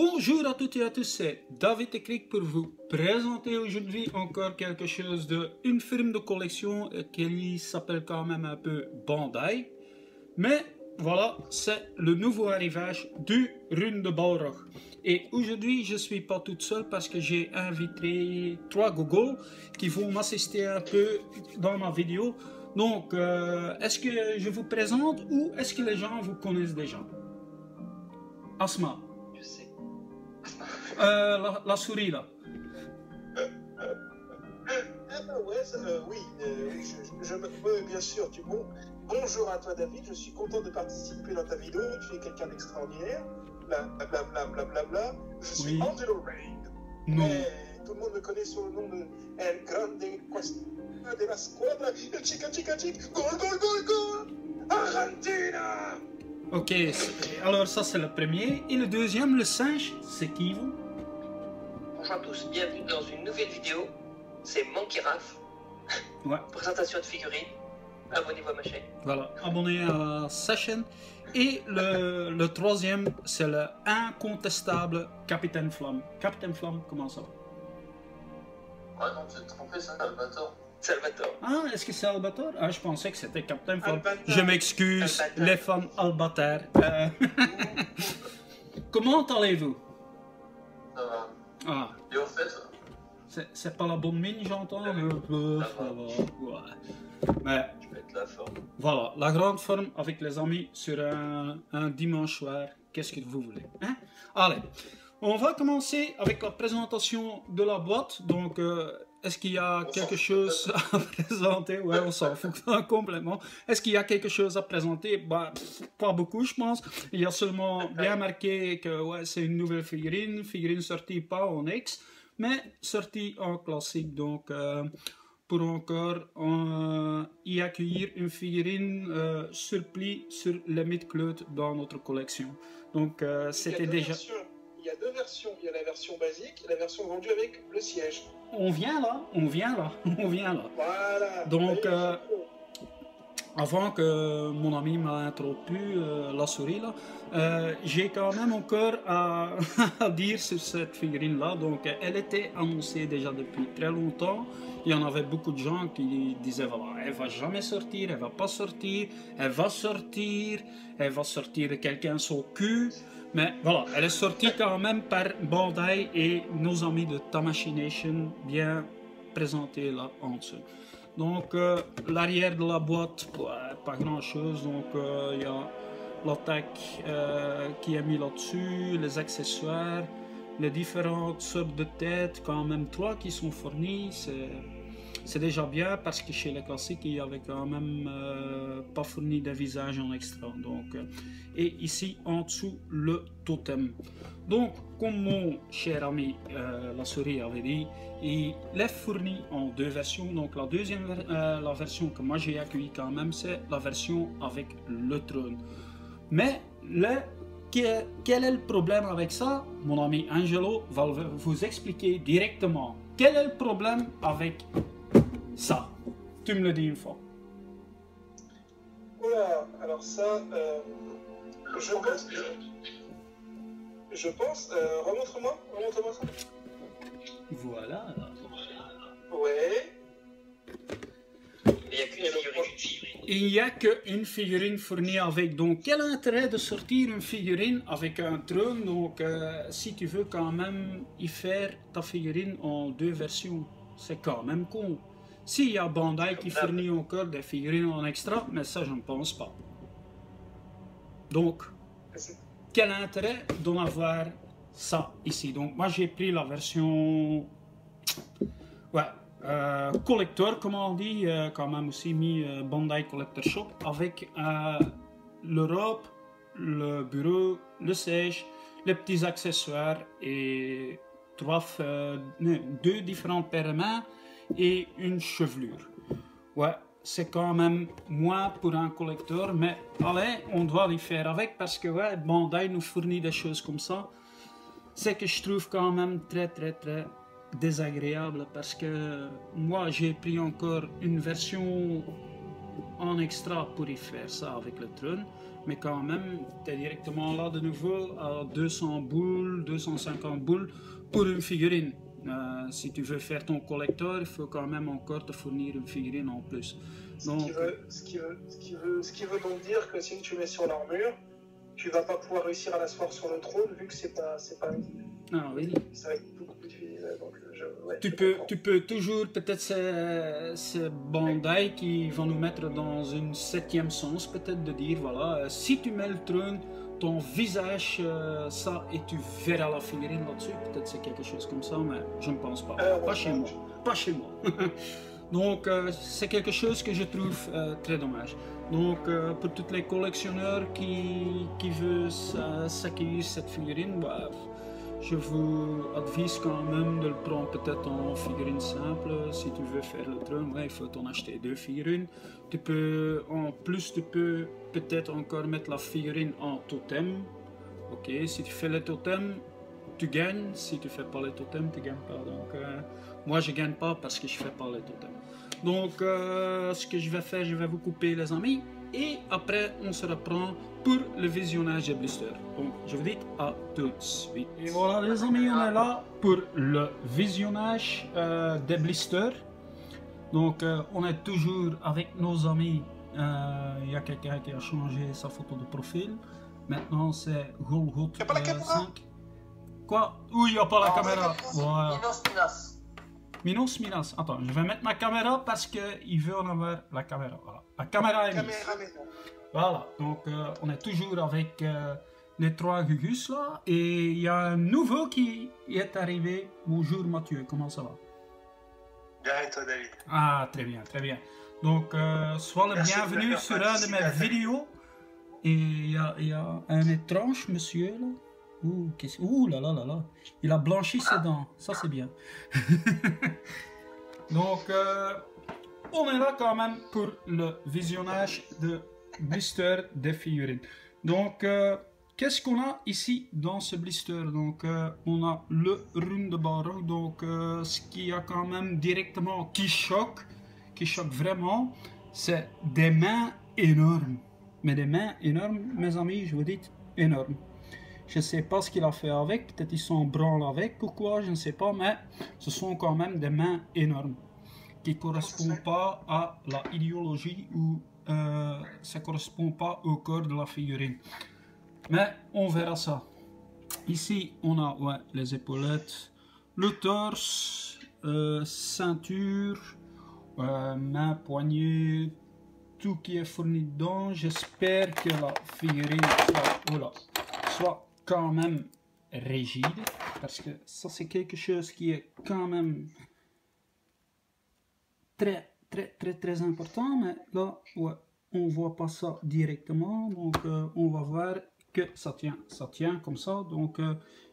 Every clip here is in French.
Bonjour à toutes et à tous, c'est David Ekrik pour vous présenter aujourd'hui encore quelque chose d'une firme de collection qui s'appelle quand même un peu Bandai. Mais voilà, c'est le nouveau arrivage du Rune de Balrog. Et aujourd'hui, je ne suis pas toute seule parce que j'ai invité 3 gogols qui vont m'assister un peu dans ma vidéo. Donc, est-ce que je vous présente ou est-ce que les gens vous connaissent déjà? Asma. Je sais. La souris là. Ah bah ouais, oui, oui, bien sûr. Bonjour à toi David, je suis content de participer dans ta vidéo, tu es quelqu'un d'extraordinaire, blablabla, je suis Oui. Angelo Rain, mais tout le monde me connaît sous le nom de El Grande de la Squadra, el Chica, gol, Argentina. Ok, alors ça c'est le premier. Et le deuxième, le singe, c'est qui vous? Bonjour à tous, bienvenue dans une nouvelle vidéo. C'est Monkey Raph. Ouais. Présentation de figurines. Abonnez-vous à ma chaîne. Voilà, abonnez à sa chaîne. Et le troisième, c'est le incontestable Capitaine Flamme. Capitaine Flamme, comment ça va? Ouais, non, tu t'es trompé, c'est Salvatore. Salvatore. Ah, est-ce que c'est Albator? Ah, je pensais que c'était Capitaine Flamme. Albator. Je m'excuse, Albator. les fans Albator. Comment allez-vous? Ça va. Ah, Et au fait, c'est pas la bonne mine, j'entends. Ça va, ouais. Mais Je vais être la forme. voilà, la grande forme avec les amis sur un dimanche soir. Qu'est-ce que vous voulez, hein? Allez, on va commencer avec la présentation de la boîte. Donc, est-ce qu'il y a quelque chose à présenter? Ouais, on s'en fout complètement. Est-ce qu'il y a quelque chose à présenter? Bah, pas beaucoup, je pense. Il y a seulement bien marqué que ouais, c'est une nouvelle figurine sortie pas en X, mais sortie en classique. Donc, pour encore y accueillir une figurine sur pli sur les Midcloth dans notre collection. Donc, c'était déjà... Il y a deux versions, il y a la version basique et la version vendue avec le siège. On vient là. Voilà. Donc, Allez, avant que mon ami m'a interrompu, la souris là, j'ai quand même encore à, à dire sur cette figurine là. Donc, elle était annoncée déjà depuis très longtemps. Il y en avait beaucoup de gens qui disaient voilà, elle va jamais sortir, elle va pas sortir, elle va sortir de quelqu'un son cul. Mais voilà, elle est sortie quand même par Bandai et nos amis de Tamashii bien présentés là en dessous. Donc l'arrière de la boîte, ouais, pas grand chose. Donc il y a l'attaque qui est mis là-dessus, les accessoires, les différentes sortes de têtes, quand même 3 qui sont fournies. C'est déjà bien parce que chez les classiques, il y avait quand même pas fourni des visages en extra. Donc, et ici en dessous, le totem. Donc, comme mon cher ami la souris avait dit, il est fourni en 2 versions. Donc, la deuxième la version que moi j'ai accueillie quand même, c'est la version avec le trône. Mais quel est le problème avec ça? Mon ami Angelo va vous expliquer directement. Quel est le problème avec ça? Tu me le dis une fois. Oula, alors ça, je pense, remontre-moi ça. Voilà. Ouais. Il n'y a qu'une figurine. Il n'y a qu'une figurine fournie avec. Donc, quel intérêt de sortir une figurine avec un trône? Donc, si tu veux quand même y faire ta figurine en 2 versions, c'est quand même con. S'il y a Bandai qui fournit encore des figurines en extra, mais ça, je ne pense pas. Donc, quel intérêt d'en avoir ça ici? Donc, moi, j'ai pris la version... Ouais. Collector, comme on dit, quand même aussi mis Bandai Collector Shop avec l'Europe, le bureau, le siège, les petits accessoires et 2 différentes paires de mains et une chevelure. Ouais, c'est quand même moins pour un collecteur, mais allez, on doit y faire avec parce que ouais, Bandai nous fournit des choses comme ça. C'est que je trouve quand même très désagréable parce que moi j'ai pris encore une version en extra pour y faire ça avec le trône, mais quand même, tu es directement là de nouveau à 200 boules, 250 boules pour une figurine. Si tu veux faire ton collector, il faut quand même encore te fournir une figurine en plus. Donc, Ce qui veut donc dire que si tu mets sur l'armure, tu vas pas pouvoir réussir à l'asseoir sur le trône vu que c'est pas ah oui. Ça va être beaucoup plus difficile. Donc ouais, Tu peux toujours, peut-être c'est Bandai qui va nous mettre dans une 7e sens, peut-être de dire, voilà, si tu mets le trône, ton visage, ça, et tu verras la figurine là-dessus, peut-être c'est quelque chose comme ça, mais je ne pense pas. Pas chez moi. Pas chez moi. Donc c'est quelque chose que je trouve très dommage. Donc pour tous les collectionneurs qui veulent s'acquérir cette figurine, bah, je vous advise quand même de le prendre peut-être en figurine simple. Si tu veux faire le trône, ouais, il faut t'en acheter 2 figurines. Tu peux, en plus, tu peux peut-être encore mettre la figurine en totem. Ok, si tu fais le totem, tu gagnes. Si tu fais pas le totem, tu gagnes pas. Donc moi je gagne pas parce que je fais pas le totem. Donc ce que je vais faire, je vais vous couper les amis. Et après on se reprend pour le visionnage des blisters. Donc je vous dis à tout de suite. Et voilà les amis, on est là pour le visionnage des blisters. Donc on est toujours avec nos amis. Il y a quelqu'un qui a changé sa photo de profil. Maintenant c'est Golgot 5. Quoi? Oui, il n'y a pas la caméra. Voilà. Minos. Attends, je vais mettre ma caméra parce qu'il veut en avoir la caméra. Voilà. La caméra est mise. Voilà, donc on est toujours avec les 3 Gugus là. Et il y a un nouveau qui est arrivé. Bonjour Mathieu, comment ça va? Bien et toi David? Ah, très bien, très bien. Donc, sois le bienvenu sur un de mes vidéos. Et il y a un étrange monsieur là. Ouh là là là là. Il a blanchi ses dents, ça c'est bien. Donc, on est là quand même pour le visionnage de blister des figurines. Donc, qu'est-ce qu'on a ici dans ce blister? Donc, on a le rune de Barrow. Donc, ce qui a quand même directement qui choque vraiment, c'est des mains énormes. Mais des mains énormes, mes amis, je vous dis, énormes. Je ne sais pas ce qu'il a fait avec, peut-être ils sont branlés avec ou quoi, je ne sais pas, mais ce sont quand même des mains énormes qui ne correspondent pas à la idéologie ou ça ne correspond pas au corps de la figurine. Mais on verra ça. Ici, on a les épaulettes, le torse, ceinture, main, poignet, tout qui est fourni dedans. J'espère que la figurine soit quand même rigide, parce que ça c'est quelque chose qui est quand même très important, mais là on voit pas ça directement, donc on va voir que ça tient comme ça. Donc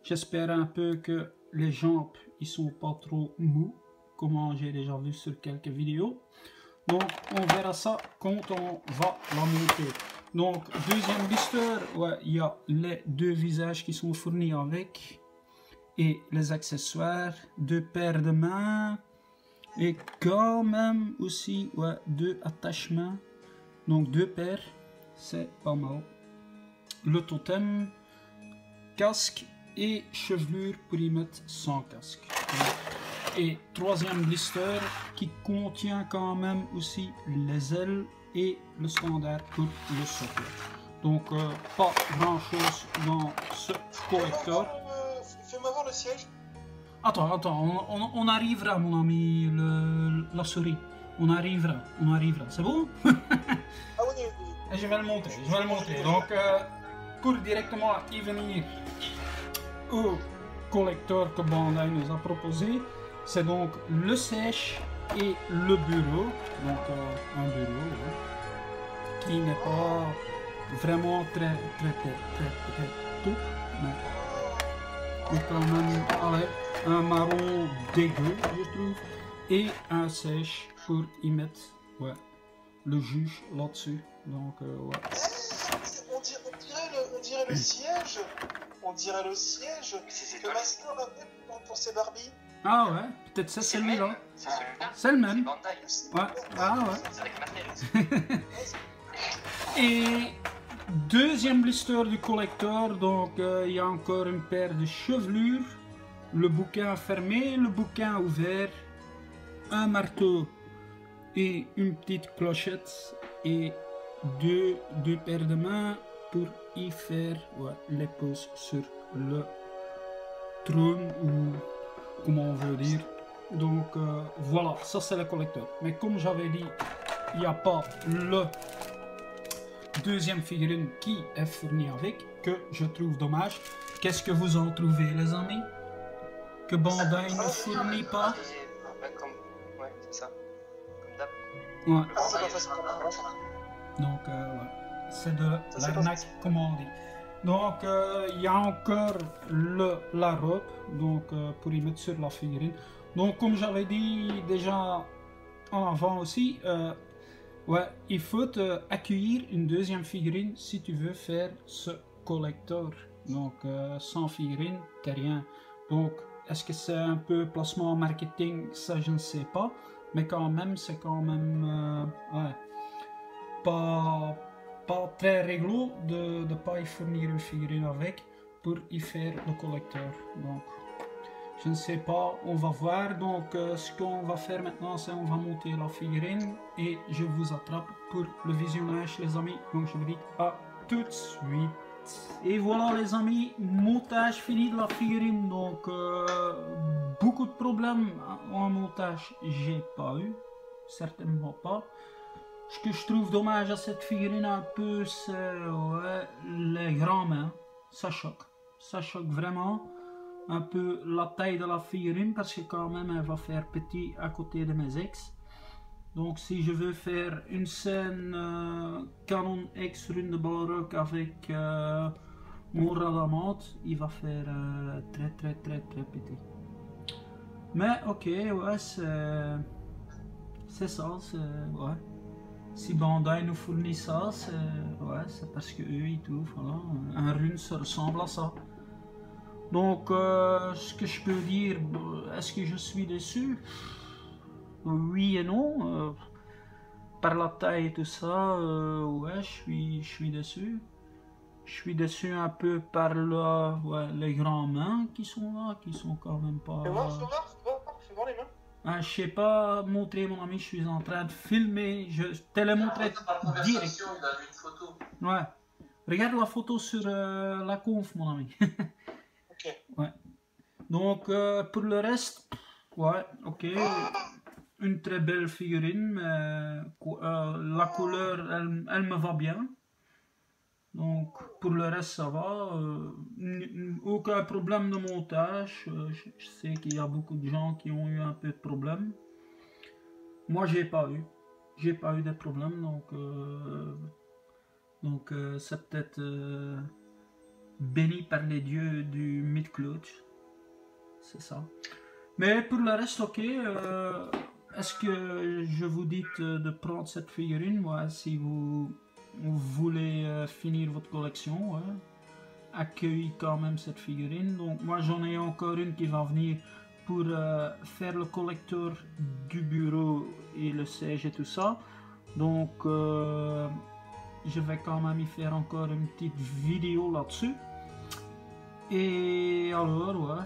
j'espère un peu que les jambes ils sont pas trop mous, comme j'ai déjà vu sur quelques vidéos. Donc on verra ça quand on va la monter. Donc deuxième blister, il y a les 2 visages qui sont fournis avec et les accessoires, 2 paires de mains et quand même aussi 2 attachements, donc 2 paires, c'est pas mal. Le totem, casque et chevelure pour y mettre sans casque. Et troisième blister qui contient quand même aussi les ailes et le standard pour le socle. Donc pas grand chose dans ce collector. Fais-moi voir le siège. Attends, on arrivera mon ami, la souris. On arrivera, c'est bon? Ah oui. Et je vais le montrer, Donc pour directement y venir au collector que Bandai nous a proposé, c'est donc le sèche et le bureau, donc un bureau qui n'est pas vraiment très tout, mais quand même un marron dégueu je trouve, et un sèche pour y mettre le juge là-dessus. Donc on dirait le siège. On dirait le siège C'est que Mastor avait pour ses Barbie. Ah ouais, peut-être ça c'est lui là. C'est celui-là. C'est le C'est même. Bandai. Ouais, ah ouais. C'est avec Mattel. Et deuxième blister du collector, donc il y a encore une paire de chevelures, le bouquin fermé, le bouquin ouvert, un marteau et une petite clochette et deux paires de mains pour y faire les poses sur le trône ou comment on veut dire. Donc voilà, ça c'est le collector. Mais comme j'avais dit, il n'y a pas le deuxième figurine qui est fournie avec, que je trouve dommage. Qu'est-ce que vous en trouvez les amis? Que Bandai ne fournit pas? Ouais, c'est ça. Comme d'hab. Ouais. Ah, c'est pas facile. Donc ouais. C'est de l'arnaque comme on dit. Donc il y a encore la robe donc, pour y mettre sur la figurine. Donc comme j'avais dit déjà en avant aussi, ouais, il faut accueillir une deuxième figurine si tu veux faire ce collector. Donc sans figurine, t'as rien. Donc est-ce que c'est un peu placement marketing? Ça je ne sais pas. Mais quand même, c'est quand même ouais, pas très réglo de ne pas y fournir une figurine avec pour y faire le collector. Donc je ne sais pas, on va voir. Donc ce qu'on va faire maintenant, c'est on va monter la figurine et je vous attrape pour le visionnage les amis. Donc je vous dis à tout de suite. Et voilà les amis, montage fini de la figurine. Donc beaucoup de problèmes en montage j'ai pas eu, certainement pas. Ce que je trouve dommage à cette figurine un peu, c'est ouais, les grands mains. Ça choque vraiment un peu la taille de la figurine parce que quand même elle va faire petit à côté de mes ex. Donc si je veux faire une scène Canon X Rune de Balrog avec mon Radamanth, il va faire très petit. Mais ok, ouais, c'est ça, ouais. Si Bandai nous fournit ça, c'est ouais, parce que eux ils trouvent, voilà, un rune se ressemble à ça. Donc ce que je peux dire, est-ce que je suis déçu? Oui et non. Par la taille et tout ça, ouais, je suis déçu. Je suis déçu un peu par ouais, les grandes mains qui sont là, qui sont quand même pas... Fais voir les mains. Ah, je sais pas montrer mon ami, je suis en train de filmer, je te l'ai montré direct. Il a mis une photo. Ouais, regarde la photo sur la conf mon ami. Ok. Ouais. Donc pour le reste, ouais, ok. Une très belle figurine, mais la couleur, elle me va bien. Donc pour le reste ça va, aucun problème de montage. Je sais qu'il y a beaucoup de gens qui ont eu un peu de problème. Moi j'ai pas eu de problème, donc c'est peut-être béni par les dieux du Midcloud, c'est ça. Mais pour le reste ok. Est-ce que je vous dis de prendre cette figurine, ouais, si vous voulez finir votre collection, ouais, accueillez quand même cette figurine. Donc moi j'en ai encore une qui va venir pour faire le collector du bureau et le siège et tout ça. Donc je vais quand même y faire encore une petite vidéo là-dessus. Et alors ouais,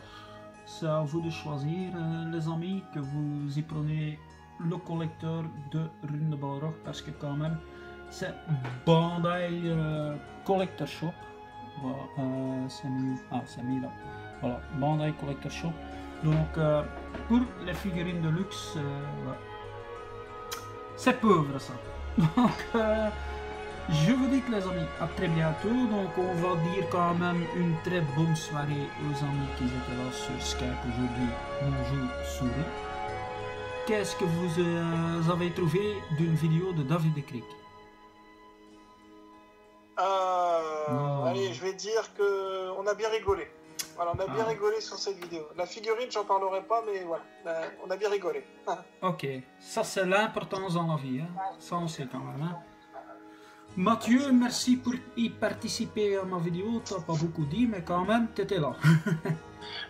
c'est à vous de choisir les amis, que vous y prenez le collecteur de Rune de Balrog, parce que quand même c'est Bandai Collector Shop. Voilà, c'est mis là. Voilà, Bandai Collector Shop. Donc pour les figurines de luxe, ouais, c'est pauvre ça. Donc je vous dis que les amis, à très bientôt. Donc on va dire quand même une très bonne soirée aux amis qui étaient là sur Skype aujourd'hui. Bonjour souris. Qu'est-ce que vous avez trouvé d'une vidéo de David et Crick? Allez, je vais dire que on a bien rigolé. Voilà, on a bien rigolé sur cette vidéo. La figurine, j'en parlerai pas, mais voilà, on a bien rigolé. Ok, ça c'est l'importance dans la vie, hein. Ça on sait quand même. Hein. Mathieu, merci pour y participer à ma vidéo. T'as pas beaucoup dit, mais quand même, t'étais là.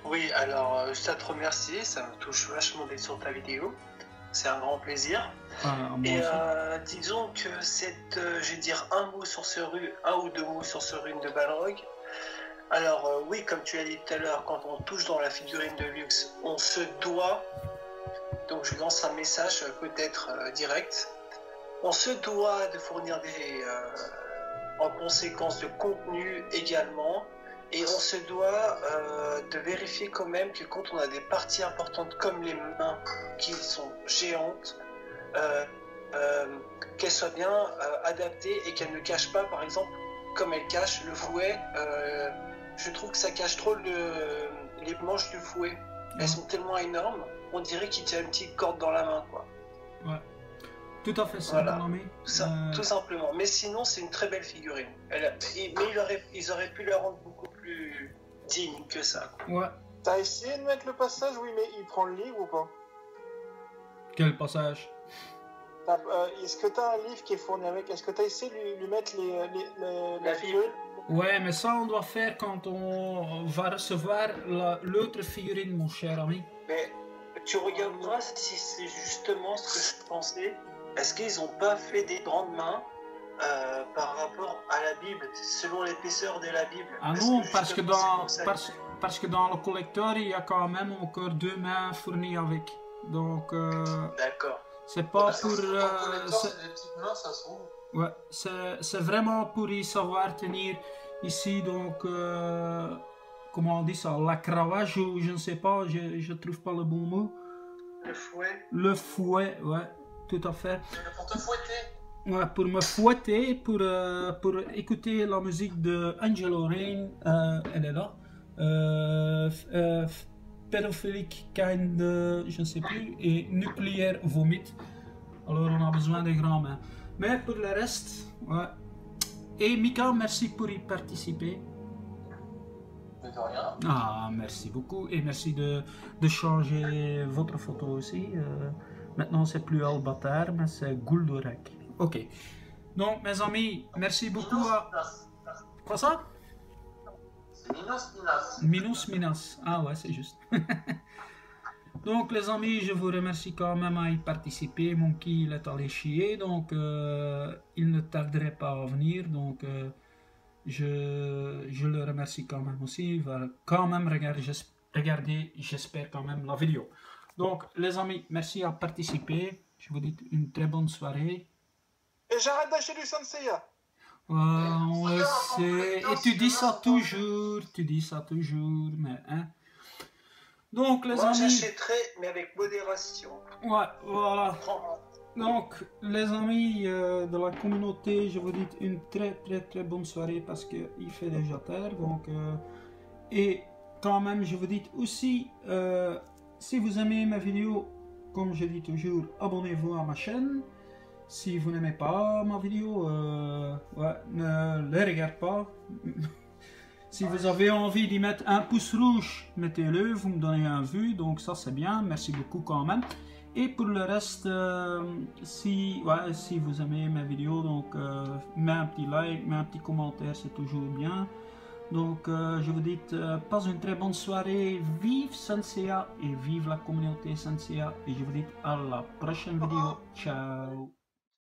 Oui, alors je te remercie, ça me touche vachement d'être sur ta vidéo. C'est un grand plaisir. Moi Et aussi. disons que cette, je vais dire un ou deux mots sur ce rune de Balrog. Alors oui, comme tu l'as dit tout à l'heure, quand on touche dans la figurine de luxe, on se doit, donc je lance un message peut-être direct, on se doit de fournir en conséquence de contenu également, et on se doit de vérifier quand même que quand on a des parties importantes comme les mains qui sont géantes, qu'elles soient bien adaptées et qu'elles ne cachent pas, par exemple, comme elles cachent le fouet. Je trouve que ça cache trop les manches du fouet. Elles sont tellement énormes, on dirait qu'il tient une petite corde dans la main, quoi. Ouais. Tout à fait ça, Voilà. mon ami. Tout simplement. Mais sinon, c'est une très belle figurine. Mais ils auraient pu la rendre beaucoup plus digne que ça, quoi. Ouais. T'as essayé de mettre le passage, oui, mais il prend le livre ou pas? Quel passage? Est-ce que t'as un livre qui est fourni avec? Est-ce que t'as essayé de lui mettre La figurine? Ouais, mais ça, on doit faire quand on va recevoir l'autre figurine, mon cher ami. Mais tu regarderas si c'est justement ce que je pensais. Est-ce qu'ils n'ont pas fait des grandes mains par rapport à la Bible, selon l'épaisseur de la Bible? Ah non, parce que dans le collecteur, il y a quand même encore 2 mains fournies avec. Donc, D'accord. c'est pas pour... C'est des petites mains, ça se trouve. Ouais, c'est vraiment pour y savoir tenir ici, donc, comment on dit ça, la cravache ou je ne sais pas, je trouve pas le bon mot. Le fouet. Le fouet, ouais, tout à fait. Pour te fouetter. Ouais, pour me fouetter, pour écouter la musique de Angelo Rain, elle est là. Pedophilic Kind, je ne sais plus, et Nuclear Vomit. Alors on a besoin des grands mains. Mais pour le reste, ouais. Et Mika, merci pour y participer. Mais de rien. Ah, merci beaucoup. Et merci de changer votre photo aussi. Maintenant, c'est plus Albatar, mais c'est Guldorak. Ok. Donc, mes amis, merci beaucoup à... Quoi ça? C'est Minos Minas. Minus Minas. Ah ouais, c'est juste. Donc, les amis, je vous remercie quand même à y participer. Monkey, il est allé chier, donc il ne tarderait pas à venir. Donc, je le remercie quand même aussi. Il va quand même regarder, j'espère quand même, la vidéo. Donc, les amis, merci à participer. Je vous dis une très bonne soirée. Et j'arrête d'acheter du Senseiya. On le sait. Et tu dis ça toujours, mais hein. Donc, les Moi, amis. j'achèterai, mais avec modération. Ouais, voilà. Donc, les amis de la communauté, je vous dis une très bonne soirée parce qu'il fait déjà tard. Donc, et quand même, je vous dis aussi, si vous aimez mes vidéos, comme je dis toujours, abonnez-vous à ma chaîne. Si vous n'aimez pas ma vidéo, ouais, ne les regardez pas. Si vous avez envie d'y mettre un pouce rouge, mettez-le, vous me donnez un vu, donc ça c'est bien, merci beaucoup quand même. Et pour le reste, si vous aimez mes vidéos, donc mets un petit like, mets un petit commentaire, c'est toujours bien. Donc je vous dis, passe une très bonne soirée, vive Senseiya et vive la communauté Senseiya. Et je vous dis à la prochaine vidéo, ciao.